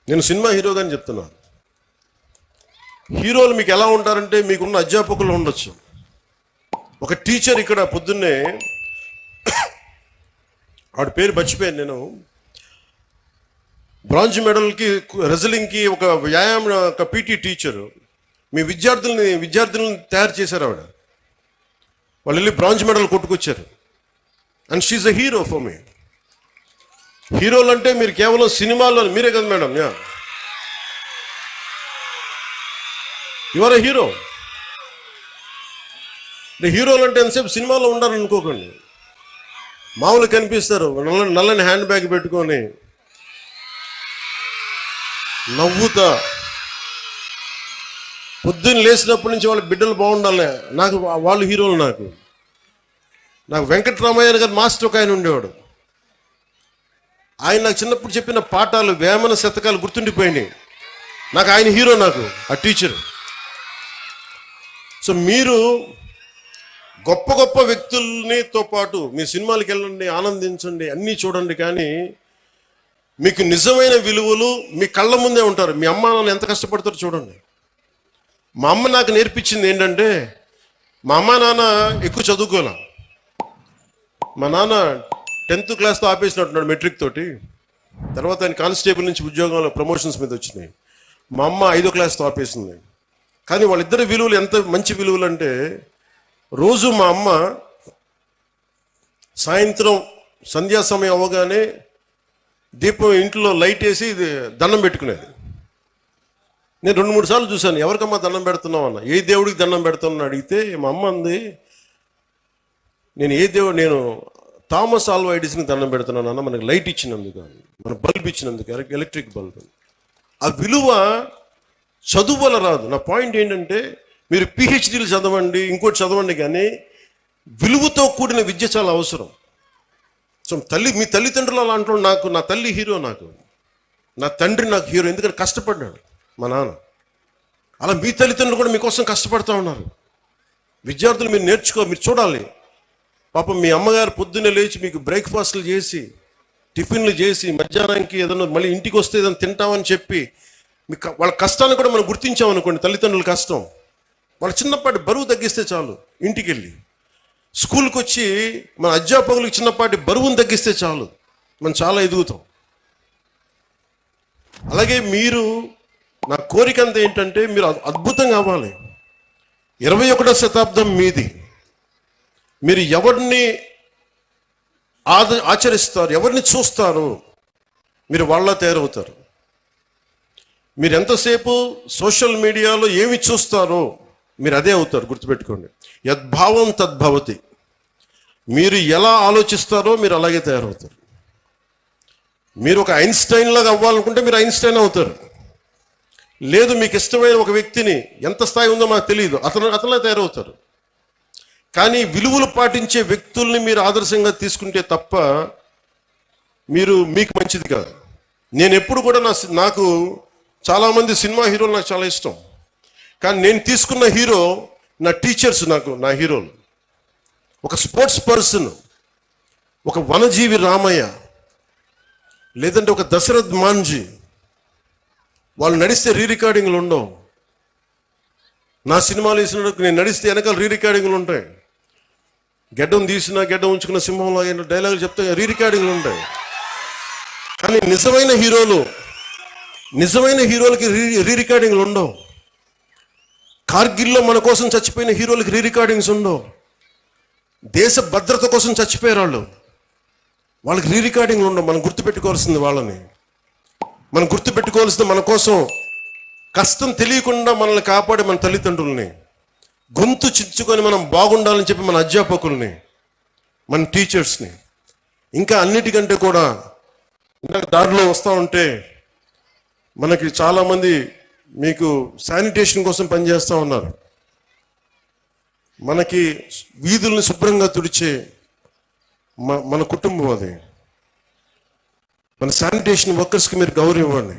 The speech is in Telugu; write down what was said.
నేను సినిమా హీరోగాని చెప్తున్నాను. హీరోలు మీకు ఎలా ఉంటారంటే మీకున్న అధ్యాపకులు ఉండొచ్చు. ఒక టీచర్ ఇక్కడ పొద్దున్నే ఆవిడ పేరు మర్చిపోయాను నేను, బ్రాంజ్ మెడల్కి రెజ్లింగ్కి ఒక వ్యాయామ ఒక పీటీ టీచరు మీ విద్యార్థులను తయారు చేశారు. ఆవిడ వాళ్ళు వెళ్ళి బ్రాంజ్ మెడల్ కొట్టుకొచ్చారు. And she's a hero for me. హీరోలు అంటే మీరు కేవలం సినిమాల్లో మీరే కదా madam, you are a hero. హీరోలు అంటే ఎంతసేపు సినిమాలో ఉండాలని అనుకోకండి. మామూలు కనిపిస్తారు, నల్లని హ్యాండ్ బ్యాగ్ పెట్టుకొని నవ్వుతా. పొద్దున్న లేచినప్పటి నుంచి వాళ్ళ బిడ్డలు బాగుండాలి, నాకు వాళ్ళు హీరోలు. నాకు వెంకటరామయ్య గారు మాస్టర్ ఒక ఆయన ఉండేవాడు. ఆయన నాకు చిన్నప్పుడు చెప్పిన పాఠాలు, వేమన శతకాలు గుర్తుండిపోయినాయి. నాకు ఆయన హీరో, నాకు ఆ టీచర్. సో మీరు గొప్ప గొప్ప వ్యక్తులనితో పాటు మీ సినిమాలకు వెళ్ళండి, ఆనందించండి, అన్నీ చూడండి. కానీ మీకు నిజమైన విలువలు మీ కళ్ళ ముందే ఉంటారు. మీ అమ్మ నాన్న ఎంత కష్టపడతారో చూడండి. మా అమ్మ నాకు నేర్పించింది ఏంటంటే, మా అమ్మ నాన్న ఎక్కువ చదువుకోలే. మా నాన్న 10th క్లాస్తో ఆపేసినట్టున్నాడు, మెట్రిక్ తోటి. తర్వాత ఆయన కానిస్టేబుల్ నుంచి ఉద్యోగంలో ప్రమోషన్స్ మీద వచ్చినాయి. మా అమ్మ 5వ క్లాస్తో ఆపేసింది. కానీ వాళ్ళిద్దరి విలువలు ఎంత మంచి విలువలు అంటే, రోజు మా అమ్మ సాయంత్రం సంధ్యా సమయం అవ్వగానే దీపం ఇంట్లో లైట్ వేసి దండం పెట్టుకునేది. నేను 2-3 సార్లు చూశాను, ఎవరికమ్మా దండం పెడుతున్నావు అన్న. ఏ దేవుడికి దండం పెడుతున్నాను అడిగితే మా అమ్మ అంది, నేను థామస్ ఆల్వా ఎడిసన్కి దండం పెడుతున్నాను అన్న, మనకి లైట్ ఇచ్చినందుకు, మన బల్బ్ ఇచ్చినందుకు, ఎలక్ట్రిక్ బల్బ్. ఆ విలువ చదువు వల్ల రాదు. నా పాయింట్ ఏంటంటే, మీరు పిహెచ్డీలు చదవండి, ఇంకోటి చదవండి, కానీ విలువతో కూడిన విద్య చాలా అవసరం. సో మీ తల్లిదండ్రులు అలా అంటాడు. నా తల్లి హీరో, నా తండ్రి నాకు హీరో. ఎందుకంటే కష్టపడ్డాడు మా నాన్న. అలా మీ తల్లిదండ్రులు కూడా మీకోసం కష్టపడుతూ ఉన్నారు. విద్యార్థులు మీరు మీరు చూడాలి. పాపం మీ అమ్మగారు పొద్దున్నే లేచి మీకు బ్రేక్ఫాస్ట్లు చేసి, టిఫిన్లు చేసి, మధ్యాహ్నానికి ఏదైనా మళ్ళీ ఇంటికి వస్తే ఏదైనా తింటామని చెప్పి, మీకు వాళ్ళ కష్టాన్ని కూడా మనం గుర్తించామనుకోండి. తల్లిదండ్రుల కష్టం, వాళ్ళ చిన్నపాటి బరువు తగ్గిస్తే చాలు. ఇంటికి వెళ్ళి స్కూల్కి వచ్చి మన అధ్యాపకులకు చిన్నపాటి బరువును తగ్గిస్తే చాలు, మనం చాలా ఎదుగుతాం. అలాగే మీరు, నా కోరిక అంతా ఏంటంటే, మీరు అద్భుతంగా అవ్వాలి. 21వ శతాబ్దం మీది. మీరు ఎవరిని ఆచరిస్తారు, ఎవరిని చూస్తారు, మీరు వాళ్ళ తయారవుతారు. మీరు ఎంతసేపు సోషల్ మీడియాలో ఏమి చూస్తారో మీరు అదే అవుతారు. గుర్తుపెట్టుకోండి, యద్భావం తద్భవతి. మీరు ఎలా ఆలోచిస్తారో మీరు అలాగే తయారవుతారు. మీరు ఒక ఐన్స్టైన్ లాగా అవ్వాలనుకుంటే మీరు ఐన్స్టైన్ అవుతారు. లేదు, మీకు ఇష్టమైన ఒక వ్యక్తిని, ఎంత స్థాయి ఉందో మాకు తెలియదు, అతనే తయారవుతారు. కానీ విలువలు పాటించే వ్యక్తుల్ని మీరు ఆదర్శంగా తీసుకుంటే తప్ప మీకు మంచిది కాదు. నేను ఎప్పుడు కూడా నాకు చాలామంది సినిమా హీరోలు నాకు చాలా ఇష్టం. కానీ నేను తీసుకున్న హీరో నా టీచర్స్, నా హీరోలు. ఒక స్పోర్ట్స్ పర్సన్, ఒక వనజీవి రామయ్య, లేదంటే ఒక దశరథ్ మాంజీ. వాళ్ళు నడిస్తే రికార్డింగ్లు ఉండవు. నా సినిమాలు వేసినప్పుడు నేను నడిస్తే వెనకాల రికార్డింగ్లు ఉంటాయి. గెడ్డం తీసినా గెడ్డం ఉంచుకున్న సింహంలో డైలాగులు చెప్తే రికార్డింగ్లు ఉంటాయి. కానీ నిజమైన హీరోలకి రికార్డింగ్లు ఉండవు. కార్గిల్లో మన కోసం చచ్చిపోయిన హీరోలకి రికార్డింగ్స్ ఉండవు. దేశ భద్రత కోసం చచ్చిపోయారు వాళ్ళకి రికార్డింగ్లు ఉండవు. మనం గుర్తుపెట్టుకోవాల్సింది వాళ్ళని. మనం గుర్తుపెట్టుకోవాల్సింది మన కోసం కష్టం తెలియకుండా మనల్ని కాపాడే మన తల్లిదండ్రుల్ని, గొంతు చించుకొని మనం బాగుండాలని చెప్పి మన అధ్యాపకుల్ని, మన టీచర్స్ని. ఇంకా అన్నిటికంటే కూడా దారిలో వస్తూ ఉంటే మనకి చాలామంది మీకు శానిటేషన్ కోసం పనిచేస్తూ ఉన్నారు. మనకి వీధుల్ని శుభ్రంగా తుడిచే మన కుటుంబం అది. మన శానిటేషన్ వర్కర్స్కి మీరు గౌరవం ఇవ్వండి.